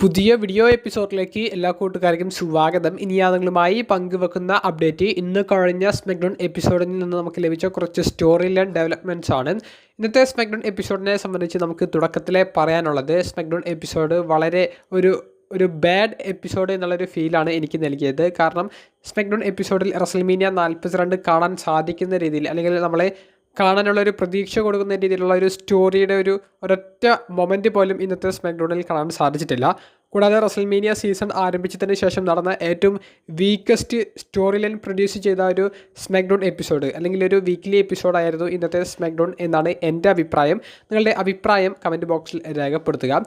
പുതിയ വീഡിയോ എപ്പിസോഡിലേക്ക് എല്ലാ കൂട്ടുകാർക്കും സ്വാഗതം. ഇനി നിങ്ങളുമായി പങ്കുവെക്കുന്ന അപ്ഡേറ്റ് ഇന്ന് കഴിഞ്ഞ സ്മാക്ഡൗൺ എപ്പിസോഡിൽ നിന്ന് നമുക്ക് ലഭിച്ച കുറച്ച് സ്റ്റോറി ലൈൻ ഡെവലപ്മെൻറ്റ്സ് ആണ്. ഇന്നത്തെ സ്മാക്ഡൗൺ എപ്പിസോഡിനെ സംബന്ധിച്ച് നമുക്ക് തുടക്കത്തിലെ പറയാനുള്ളത്, സ്മാക്ഡൗൺ എപ്പിസോഡ് വളരെ ഒരു ബാഡ് എപ്പിസോഡ് എന്നുള്ളൊരു ഫീലാണ് എനിക്ക് നൽകിയത്. കാരണം സ്മാക്ഡൗൺ എപ്പിസോഡിൽ റസൽമീനിയ 42 കാണാൻ സാധിക്കുന്ന രീതിയിൽ, അല്ലെങ്കിൽ നമ്മളെ കാണാനുള്ള ഒരു പ്രതീക്ഷ കൊടുക്കുന്ന രീതിയിലുള്ള ഒരു സ്റ്റോറിയുടെ ഒരൊറ്റ മൊമെൻറ്റ് പോലും ഇന്നത്തെ സ്മാക്ഡൗണിൽ കാണാൻ സാധിച്ചിട്ടില്ല. കൂടാതെ റസൽമേനിയ സീസൺ ആരംഭിച്ചതിന് ശേഷം നടന്ന ഏറ്റവും വീക്കസ്റ്റ് സ്റ്റോറി ലൈൻ പ്രൊഡ്യൂസ് ചെയ്ത ഒരു സ്മാക്ഡൗൺ എപ്പിസോഡ്, അല്ലെങ്കിൽ ഒരു വീക്ക്ലി എപ്പിസോഡായിരുന്നു ഇന്നത്തെ സ്മാക്ഡൗൺ എന്നാണ് എൻ്റെ അഭിപ്രായം. നിങ്ങളുടെ അഭിപ്രായം കമൻറ്റ് ബോക്സിൽ രേഖപ്പെടുത്തുക.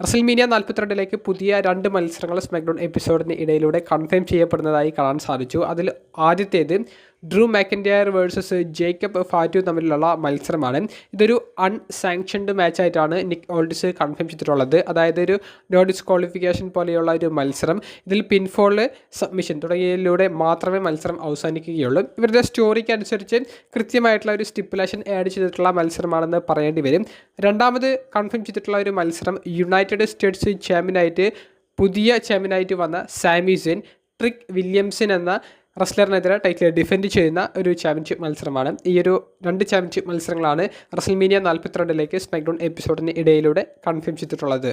റസൽമേനിയ 42ലേക്ക് പുതിയ 2 മത്സരങ്ങൾ സ്മാക്ഡൗൺ എപ്പിസോഡിന് ഇടയിലൂടെ കൺഫേം ചെയ്യപ്പെടുന്നതായി കാണാൻ സാധിച്ചു. അതിൽ ആദ്യത്തേത് ഡ്രൂ മാക്കിൻറ്റയർ വേഴ്സസ് ജേക്കബ് ഫാറ്റു തമ്മിലുള്ള മത്സരമാണ്. ഇതൊരു അൺസാങ്ഷൻഡ് മാച്ചായിട്ടാണ് നിക്ക് ഓൾഡിസ് കൺഫേം ചെയ്തിട്ടുള്ളത്. അതായത് ഒരു നോ ഡിസ്ക്വാളിഫിക്കേഷൻ പോലെയുള്ള ഒരു മത്സരം. ഇതിൽ പിൻഫോള്, സബ്മിഷൻ തുടങ്ങിയതിലൂടെ മാത്രമേ മത്സരം അവസാനിക്കുകയുള്ളൂ. ഇവരുടെ സ്റ്റോറിക്ക് അനുസരിച്ച് കൃത്യമായിട്ടുള്ള ഒരു സ്റ്റിപ്പുലേഷൻ ആഡ് ചെയ്തിട്ടുള്ള മത്സരമാണെന്ന് പറയേണ്ടി വരും. രണ്ടാമത് കൺഫേം ചെയ്തിട്ടുള്ള ഒരു മത്സരം യുണൈറ്റഡ് സ്റ്റേറ്റ്സ് ചാമ്പ്യനായിട്ട് പുതിയ ചാമ്പ്യനായിട്ട് വന്ന സാമി സെയിൻ ട്രിക് വില്യംസൺ എന്ന റസ്ലറിനെതിരെ ടൈറ്റിൽ ഡിഫെൻഡ് ചെയ്യുന്ന ഒരു ചാമ്പ്യൻഷിപ്പ് മത്സരമാണ്. ഈ ഒരു 2 ചാമ്പ്യൻഷിപ്പ് മത്സരങ്ങളാണ് റസൽമേനിയ 42ലേക്ക് സ്മാക്ഡൗൺ എപ്പിസോഡിന് ഇടയിലൂടെ കൺഫേം ചെയ്തിട്ടുള്ളത്.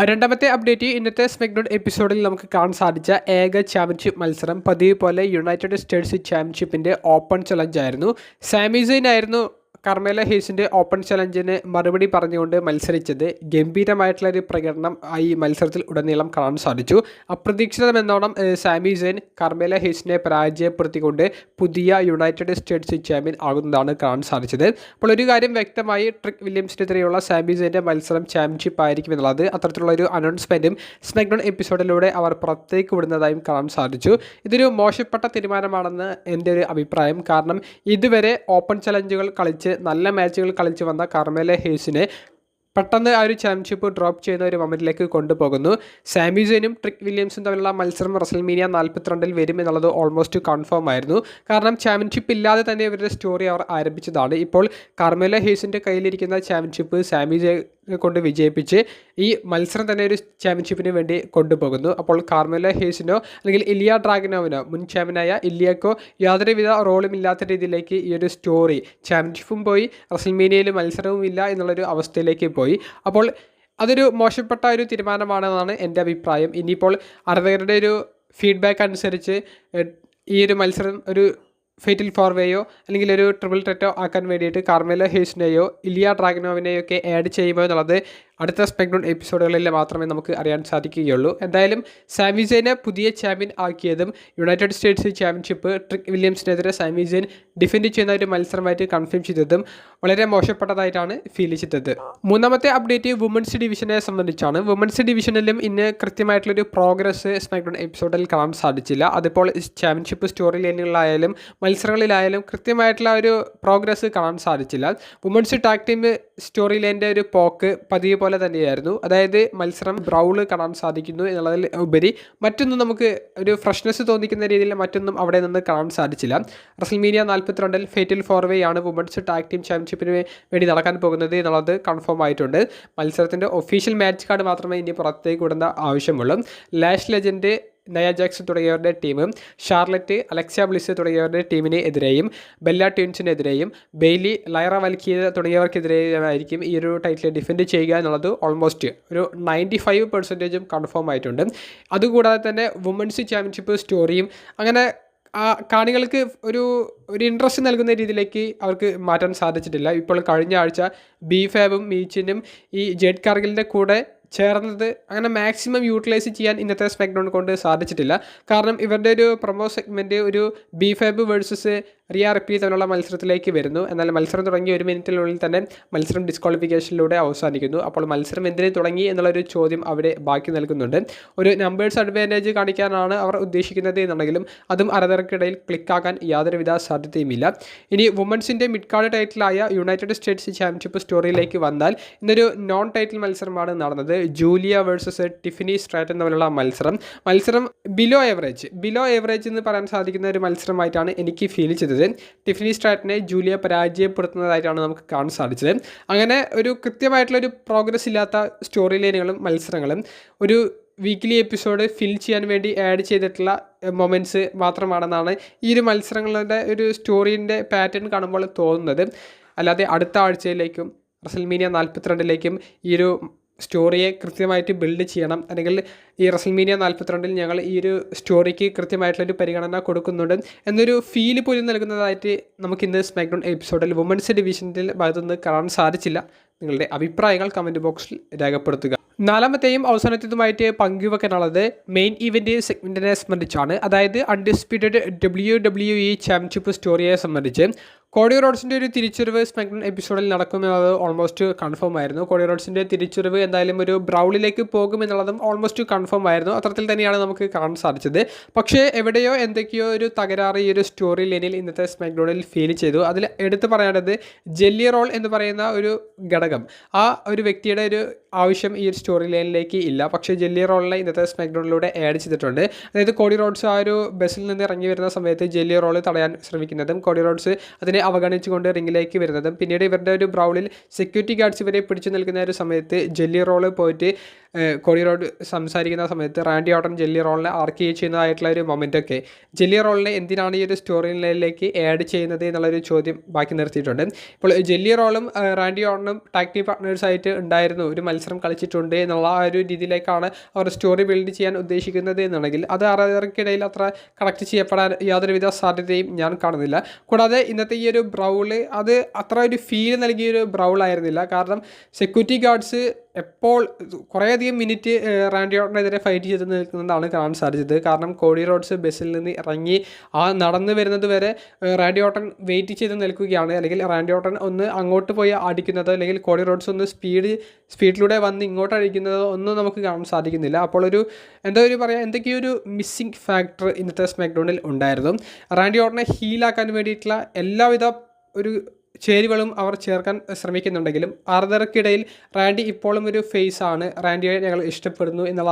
രണ്ടാമത്തെ അപ്ഡേറ്റ്, ഇന്നത്തെ സ്മാക്ഡൗൺ എപ്പിസോഡിൽ നമുക്ക് കാണാൻ സാധിച്ച ഏക ചാമ്പ്യൻഷിപ്പ് മത്സരം പതിവ് പോലെ യുണൈറ്റഡ് സ്റ്റേറ്റ്സ് ചാമ്പ്യൻഷിപ്പിൻ്റെ ഓപ്പൺ ചലഞ്ച് ആയിരുന്നു. സാമി സെയിൻ ആയിരുന്നു കർമേല ഹേസിൻ്റെ ഓപ്പൺ ചലഞ്ചിന് മറുപടി പറഞ്ഞുകൊണ്ട് മത്സരിച്ചത്. ഗംഭീരമായിട്ടുള്ളൊരു പ്രകടനം ഈ മത്സരത്തിൽ ഉടനീളം കാണാൻ സാധിച്ചു. അപ്രതീക്ഷിതമെന്നോണം സാമി സെയിൻ കർമേല ഹേസിനെ പരാജയപ്പെടുത്തിക്കൊണ്ട് പുതിയ യുണൈറ്റഡ് സ്റ്റേറ്റ്സ് ചാമ്പ്യൻ ആകുന്നതാണ് കാണാൻ സാധിച്ചത്. അപ്പോൾ ഒരു കാര്യം വ്യക്തമായി, ട്രിക് വില്യംസിനെതിരെയുള്ള സാമി സെയിൻ്റെ മത്സരം ചാമ്പ്യൻഷിപ്പ് ആയിരിക്കും എന്നുള്ളത് അത്തരത്തിലുള്ള ഒരു അനൗൺസ്മെൻറ്റും സ്മാക്ഡൗൺ എപ്പിസോഡിലൂടെ അവർ പുറത്തേക്ക് വിടുന്നതായും കാണാൻ സാധിച്ചു. ഇതൊരു മോശപ്പെട്ട തീരുമാനമാണെന്ന് എൻ്റെ ഒരു അഭിപ്രായം. കാരണം ഇതുവരെ ഓപ്പൺ ചലഞ്ചുകൾ കളിച്ച് നല്ല മാച്ചുകൾ കളിച്ച് വന്ന കർമേല ഹേസിനെ പെട്ടെന്ന് ആ ഒരു ചാമ്പ്യൻഷിപ്പ് ഡ്രോപ്പ് ചെയ്യുന്ന ഒരു മൊമെൻറ്റിലേക്ക് കൊണ്ടുപോകുന്നു. സാമി സെയിനും ട്രിക് വില്യംസും തമ്മിലുള്ള മത്സരം റസൽമേനിയ 42ൽ വരും എന്നുള്ളത് ഓൾമോസ്റ്റ് കൺഫേം ആയിരുന്നു. കാരണം ചാമ്പ്യൻഷിപ്പ് ഇല്ലാതെ തന്നെ ഇവരുടെ സ്റ്റോറി അവർ ആരംഭിച്ചതാണ്. ഇപ്പോൾ കർമേല ഹേസിൻ്റെ കയ്യിലിരിക്കുന്ന ചാമ്പ്യൻഷിപ്പ് സാമി സെയിനെ കൊണ്ട് വിജയിപ്പിച്ച് ഈ മത്സരം തന്നെ ഒരു ചാമ്പ്യൻഷിപ്പിന് വേണ്ടി കൊണ്ടുപോകുന്നു. അപ്പോൾ കർമേല ഹേസിനോ അല്ലെങ്കിൽ ഇലിയ ഡ്രാഗനോവിനോ, മുൻ ചാമ്പ്യനായ ഇലിയക്കോ യാതൊരുവിധ റോളും ഇല്ലാത്ത രീതിയിലേക്ക് ഈ ഒരു സ്റ്റോറി, ചാമ്പ്യൻഷിപ്പും പോയി റസൽമേനിയയിൽ മത്സരവും ഇല്ല എന്നുള്ളൊരു അവസ്ഥയിലേക്ക് പോയി. അപ്പോൾ അതൊരു മോശപ്പെട്ട ഒരു തീരുമാനമാണെന്നാണ് എൻ്റെ അഭിപ്രായം. ഇനിയിപ്പോൾ ആരാധകരുടെ ഒരു ഫീഡ്ബാക്ക് അനുസരിച്ച് ഈ ഒരു മത്സരം ഒരു ഫേറ്റൽ ഫോർവേയോ അല്ലെങ്കിൽ ഒരു ട്രിപ്പിൾ ത്രെറ്റോ ആക്കാൻ വേണ്ടിയിട്ട് കർമേല ഹേസിനെയോ ഇലിയ ഡ്രാഗനോവിനെയോ ഒക്കെ ആഡ് ചെയ്യുമോ എന്നുള്ളത് അടുത്ത സ്മാക്ഡൗൺ എപ്പിസോഡുകളിൽ മാത്രമേ നമുക്ക് അറിയാൻ സാധിക്കുകയുള്ളൂ. എന്തായാലും സാമി സെയിനെ പുതിയ ചാമ്പ്യൻ ആക്കിയതും യുണൈറ്റഡ് സ്റ്റേറ്റ്സ് ചാമ്പ്യൻഷിപ്പ് ട്രിക് വില്യംസിനെതിരെ സാമി സെയിൻ ഡിഫെൻഡ് ചെയ്യുന്ന ഒരു മത്സരമായിട്ട് കൺഫേം ചെയ്തതും വളരെ മോശപ്പെട്ടതായിട്ടാണ് ഫീൽ ചെയ്തത്. മൂന്നാമത്തെ അപ്ഡേറ്റ് വുമൻസ് ഡിവിഷനെ സംബന്ധിച്ചാണ്. വുമൻസ് ഡിവിഷനിലും ഇന്ന് കൃത്യമായിട്ടുള്ളൊരു പ്രോഗ്രസ് സ്മാക്ഡൗൺ എപ്പിസോഡിൽ കാണാൻ സാധിച്ചില്ല. അതിപ്പോൾ ചാമ്പ്യൻഷിപ്പ് സ്റ്റോറി ലൈനുകളിലായാലും മത്സരങ്ങളിലായാലും കൃത്യമായിട്ടുള്ള ഒരു പ്രോഗ്രസ് കാണാൻ സാധിച്ചില്ല. വുമൻസ് ടാഗ് ടീം സ്റ്റോറി ലൈൻ്റെ ഒരു പോക്ക് പതിവ് പോലെ തന്നെയായിരുന്നു. അതായത് മത്സരം ബ്രൗള് കാണാൻ സാധിക്കുന്നു എന്നുള്ളതിൽ ഉപരി മറ്റൊന്നും നമുക്ക് ഒരു ഫ്രഷ്നെസ് തോന്നിക്കുന്ന രീതിയിൽ മറ്റൊന്നും അവിടെ നിന്ന് കാണാൻ സാധിച്ചില്ല. റസൽമേനിയ 42ൽ ഫേറ്റൽ ഫോർവേ ആണ് വുമൻസ് ടാഗ് ടീം ചാമ്പ്യൻഷിപ്പിന് വേണ്ടി നടക്കാൻ പോകുന്നത് എന്നുള്ളത് കൺഫേം ആയിട്ടുണ്ട്. മത്സരത്തിൻ്റെ ഒഫീഷ്യൽ മാച്ച് കാർഡ് മാത്രമേ ഇനി പുറത്തേക്ക് വിടുന്ന ആവശ്യമുള്ളൂ. ലാഷ് ലെജൻഡ്, നയ ജാക്സ് തുടങ്ങിയവരുടെ ടീമും ഷാർലറ്റ്, അലക്സ ബ്ലിസ് തുടങ്ങിയവരുടെ ടീമിന് എതിരെയും ബെല്ല ട്വിൻസിനെതിരെയും ബെയ്ലി, ലൈറ വൽക്കിയ തുടങ്ങിയവർക്കെതിരെയായിരിക്കും ഈ ഒരു ടൈറ്റിൽ ഡിഫെൻഡ് ചെയ്യുക എന്നുള്ളത് ഓൾമോസ്റ്റ് ഒരു 95% കൺഫേം ആയിട്ടുണ്ട്. അതുകൂടാതെ തന്നെ വുമൻസ് ചാമ്പ്യൻഷിപ്പ് സ്റ്റോറിയും അങ്ങനെ കാണികൾക്ക് ഒരു ഇൻട്രസ്റ്റ് നൽകുന്ന രീതിയിലേക്ക് അവർക്ക് മാറ്റാൻ സാധിച്ചിട്ടില്ല. ഇപ്പോൾ കഴിഞ്ഞ ആഴ്ച ബി-ഫാബും മീച്ചിനും ഈ ജെഡ് കാർഗിലിൻ്റെ കൂടെ ചേർന്നത് അങ്ങനെ മാക്സിമം യൂട്ടിലൈസ് ചെയ്യാൻ ഇന്നത്തെ സ്മാക്ഡൗൺ കൊണ്ട് സാധിച്ചിട്ടില്ല. കാരണം ഇവരുടെ ഒരു പ്രൊമോ സെഗ്മെൻറ്റ് ഒരു ബി-ഫാബ് വേഴ്സസ് റിയ റിപ്ലി തമ്മിലുള്ള മത്സരത്തിലേക്ക് വരുന്നു. എന്നാൽ മത്സരം തുടങ്ങി 1 മിനിറ്റിനുള്ളിൽ തന്നെ മത്സരം ഡിസ്ക്വാളിഫിക്കേഷനിലൂടെ അവസാനിക്കുന്നു. അപ്പോൾ മത്സരം എന്തിനു തുടങ്ങി എന്നുള്ളൊരു ചോദ്യം അവിടെ ബാക്കി നിൽക്കുന്നുണ്ട്. ഒരു നമ്പേഴ്സ് അഡ്വാൻറ്റേജ് കാണിക്കാനാണ് അവർ ഉദ്ദേശിക്കുന്നത് എന്നുണ്ടെങ്കിലും അതും ആരാധകർക്കിടയിൽ ക്ലിക്കാക്കാൻ യാതൊരുവിധ സാധ്യതയുമില്ല. ഇനി വുമൻസിൻ്റെ മിഡ് കാർഡ് ടൈറ്റിലായ യുണൈറ്റഡ് സ്റ്റേറ്റ്സ് ചാമ്പ്യൻഷിപ്പ് സ്റ്റോറിയിലേക്ക് വന്നാൽ ഇന്നൊരു നോൺ ടൈറ്റിൽ മത്സരമാണ് നടന്നത്. ജൂലിയ വേഴ്സസ് ടിഫനി സ്ട്രാറ്റൻ തമ്മിലുള്ള മത്സരം ബിലോ എവറേജ് എന്ന് പറയാൻ സാധിക്കുന്ന ഒരു മത്സരമായിട്ടാണ് എനിക്ക് ഫീൽ ചെയ്തത്. ടിഫനി സ്ട്രാറ്റനെ ജൂലിയ പരാജയപ്പെടുത്തുന്നതായിട്ടാണ് നമുക്ക് കാണാൻ സാധിച്ചത്. അങ്ങനെ ഒരു കൃത്യമായിട്ടുള്ളൊരു പ്രോഗ്രസ് ഇല്ലാത്ത സ്റ്റോറി ലൈനുകളും മത്സരങ്ങളും ഒരു വീക്ക്ലി എപ്പിസോഡ് ഫിൽ ചെയ്യാൻ വേണ്ടി ആഡ് ചെയ്തിട്ടുള്ള മൊമെൻറ്റ്സ് മാത്രമാണെന്നാണ് ഈ ഒരു മത്സരങ്ങളുടെ ഒരു സ്റ്റോറീൻ്റെ പാറ്റേൺ കാണുമ്പോൾ തോന്നുന്നത്. അല്ലാതെ അടുത്ത ആഴ്ചയിലേക്കും റസൽമീനിയ 42ലേക്കും ഈ ഒരു സ്റ്റോറിയെ കൃത്യമായിട്ട് ബിൽഡ് ചെയ്യണം, അല്ലെങ്കിൽ ഈ റസൽമീനിയ 42 ഞങ്ങൾ ഈ ഒരു സ്റ്റോറിക്ക് കൃത്യമായിട്ടുള്ളൊരു പരിഗണന കൊടുക്കുന്നുണ്ട് എന്നൊരു ഫീല് പോലും നൽകുന്നതായിട്ട് നമുക്കിന്ന് സ്മാക്ഡൗൺ എപ്പിസോഡിൽ വുമൻസ് ഡിവിഷൻ്റെ ഭാഗത്തുനിന്ന് കാണാൻ സാധിച്ചില്ല. നിങ്ങളുടെ അഭിപ്രായങ്ങൾ കമൻറ്റ് ബോക്സിൽ രേഖപ്പെടുത്തുക. നാലാമത്തെയും അവസാനത്തേതുമായിട്ട് പങ്കുവെക്കാനുള്ളത് മെയിൻ ഇവൻ്റ് സെഗ്മെൻറ്റിനെ സംബന്ധിച്ചാണ്. അതായത് അൺഡിസ്പ്യൂട്ടഡ് WWE ചാമ്പ്യൻഷിപ്പ് സ്റ്റോറിയെ സംബന്ധിച്ച് കോഡി റോഡ്സിൻ്റെ ഒരു തിരിച്ചുവരവ് സ്മാക്ഡൗൺ എപ്പിസോഡിൽ നടക്കുമെന്നുള്ളത് ഓൾമോസ്റ്റ് കൺഫേം ആയിരുന്നു. കോഡി റോഡ്സിൻ്റെ തിരിച്ചുവരവ് എന്തായാലും ഒരു ബ്രൗളിലേക്ക് പോകുമെന്നുള്ളതും ഓൾമോസ്റ്റ് കൺഫേം ആയിരുന്നു. അത്തരത്തിൽ തന്നെയാണ് നമുക്ക് കാണാൻ സാധിച്ചത്. പക്ഷേ എവിടെയോ എന്തൊക്കെയോ ഒരു തകരാറ് ഈ ഒരു സ്റ്റോറി ലൈനിൽ ഇന്നത്തെ സ്മാക്ഡൗണിൽ ഫീൽ ചെയ്തു. അതിൽ എടുത്തു പറയേണ്ടത് ജെല്ലി റോൾ എന്ന് പറയുന്ന ഒരു ഘടകം, ആ ഒരു വ്യക്തിയുടെ ഒരു ആവശ്യം ഈ ഒരു സ്റ്റോറി ലൈനിലേക്ക് ഇല്ല. പക്ഷേ ജെല്ലി റോളിനെ ഇന്നത്തെ സ്മാക്ഡൗണിലൂടെ ആഡ് ചെയ്തിട്ടുണ്ട്. അതായത് കോഡി റോഡ്സ് ആ ഒരു ബസ്സിൽ നിന്ന് ഇറങ്ങി വരുന്ന സമയത്ത് ജെല്ലി റോൾ തടയാൻ ശ്രമിക്കുന്നതും കോഡി റോഡ്സ് അതിനെ അവഗണിച്ചുകൊണ്ട് റിങ്ങിലേക്ക് വരുന്നതും, പിന്നീട് ഇവരുടെ ഒരു ബ്രൗളിൽ സെക്യൂരിറ്റി ഗാർഡ്സ് ഇവരെ പിടിച്ചു നിൽക്കുന്ന ഒരു സമയത്ത് ജെല്ലി റോള് പോയിട്ട് കോഡി റോഡ് സംസാരിക്കുന്ന സമയത്ത് റാൻഡി ഓർട്ടൺ ജെല്ലി റോളിനെ ആർക്ക് ചെയ്യുന്നതായിട്ടുള്ള ഒരു മൊമെൻ്റൊക്കെ ജെല്ലി റോളിനെ എന്തിനാണ് ഈ ഒരു സ്റ്റോറി ലൈനിലേക്ക് ആഡ് ചെയ്യുന്നത് എന്നുള്ളൊരു ചോദ്യം ബാക്കി നിർത്തിയിട്ടുണ്ട്. ഇപ്പോൾ ജെല്ലി റോളും റാൻഡി ഓർട്ടണും ടാഗ് ടീം പാർട്ട്നേഴ്സായിട്ട് ഉണ്ടായിരുന്നു, ഒരു മത്സരം കളിച്ചിട്ടുണ്ട് എന്നുള്ള ആ ഒരു രീതിയിലേക്കാണ് അവർ സ്റ്റോറി ബിൽഡ് ചെയ്യാൻ ഉദ്ദേശിക്കുന്നത് എന്നുണ്ടെങ്കിൽ അത് ആരാധകർക്കിടയിൽ അത്ര കണക്ട് ചെയ്യപ്പെടാൻ യാതൊരുവിധ സാധ്യതയും ഞാൻ കാണുന്നില്ല. കൂടാതെ ഇന്നത്തെ ഈ ഒരു ബ്രൗള് അത് അത്ര ഒരു ഫീൽ നൽകിയൊരു ബ്രൗളായിരുന്നില്ല. കാരണം സെക്യൂരിറ്റി ഗാർഡ്സ് എപ്പോൾ കുറേയധികം മിനിറ്റ് റാൻഡി ഓർട്ടനെതിരെ ഫൈറ്റ് ചെയ്ത് നിൽക്കുന്നതാണ് കാണാൻ സാധിച്ചത്. കാരണം കോഡി റോഡ്സ് ബസ്സിൽ നിന്ന് ഇറങ്ങി ആ നടന്നു വരുന്നത് വരെ റാൻഡി ഓർട്ടൺ വെയിറ്റ് ചെയ്ത് നിൽക്കുകയാണ്. അല്ലെങ്കിൽ റാൻഡി ഓർട്ടൺ ഒന്ന് അങ്ങോട്ട് പോയി അടിക്കുന്നത്, അല്ലെങ്കിൽ കോഡി റോഡ്സ് ഒന്ന് സ്പീഡിലൂടെ വന്ന് ഇങ്ങോട്ട് അടിക്കുന്നത് ഒന്നും നമുക്ക് കാണാൻ സാധിക്കുന്നില്ല. അപ്പോൾ ഒരു എന്തൊക്കെയോ ഒരു മിസ്സിങ് ഫാക്ടർ ഇന്നത്തെ സ്മാക്ഡൗണിൽ ഉണ്ടായിരുന്നു. റാൻഡി ഓർട്ടനെ ഹീലാക്കാൻ വേണ്ടിയിട്ടുള്ള എല്ലാവിധ ഒരു ചേരുവകളും അവർ ചേർക്കാൻ ശ്രമിക്കുന്നുണ്ടെങ്കിലും ആരാധകർക്കിടയിൽ റാൻഡി ഇപ്പോഴും ഒരു ഫേസ് ആണ്, റാൻഡിയെ ഞങ്ങൾ ഇഷ്ടപ്പെടുന്നു എന്നുള്ള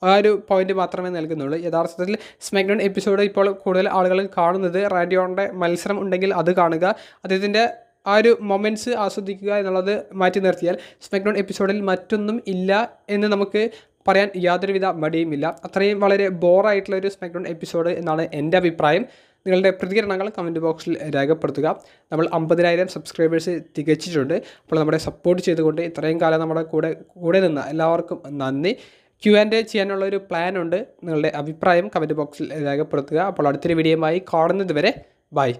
ആ ഒരു പോയിന്റ് മാത്രമേ നൽകുന്നുള്ളൂ. യഥാർത്ഥത്തിൽ സ്മാക്ഡൗൺ എപ്പിസോഡ് ഇപ്പോൾ കൂടുതൽ ആളുകൾ കാണുന്നത് റാൻഡി ഓർട്ടൻ്റെ മത്സരം ഉണ്ടെങ്കിൽ അത് കാണുക, അദ്ദേഹത്തിൻ്റെ ആ ഒരു മൊമെൻറ്റ്സ് ആസ്വദിക്കുക എന്നുള്ളത് മാറ്റി നിർത്തിയാൽ സ്മാക്ഡൗൺ എപ്പിസോഡിൽ മറ്റൊന്നും ഇല്ല എന്ന് നമുക്ക് പറയാൻ യാതൊരുവിധ മടിയുമില്ല. അത്രയും വളരെ ബോറായിട്ടുള്ള ഒരു സ്മാക്ഡൗൺ എപ്പിസോഡ് എന്നാണ് എൻ്റെ അഭിപ്രായം. നിങ്ങളുടെ പ്രതികരണങ്ങൾ കമൻറ്റ് ബോക്സിൽ രേഖപ്പെടുത്തുക. നമ്മൾ 50,000 സബ്സ്ക്രൈബേഴ്സ് തികച്ചിട്ടുണ്ട്. അപ്പോൾ നമ്മുടെ സപ്പോർട്ട് ചെയ്തുകൊണ്ട് ഇത്രയും കാലം നമ്മുടെ കൂടെ നിന്ന എല്ലാവർക്കും നന്ദി. Q&A ചെയ്യാനുള്ള ഒരു പ്ലാൻ ഉണ്ട്. നിങ്ങളുടെ അഭിപ്രായം കമൻറ്റ് ബോക്സിൽ രേഖപ്പെടുത്തുക. അപ്പോൾ അടുത്തൊരു വീഡിയോയുമായി കാണുന്നത് വരെ ബൈ.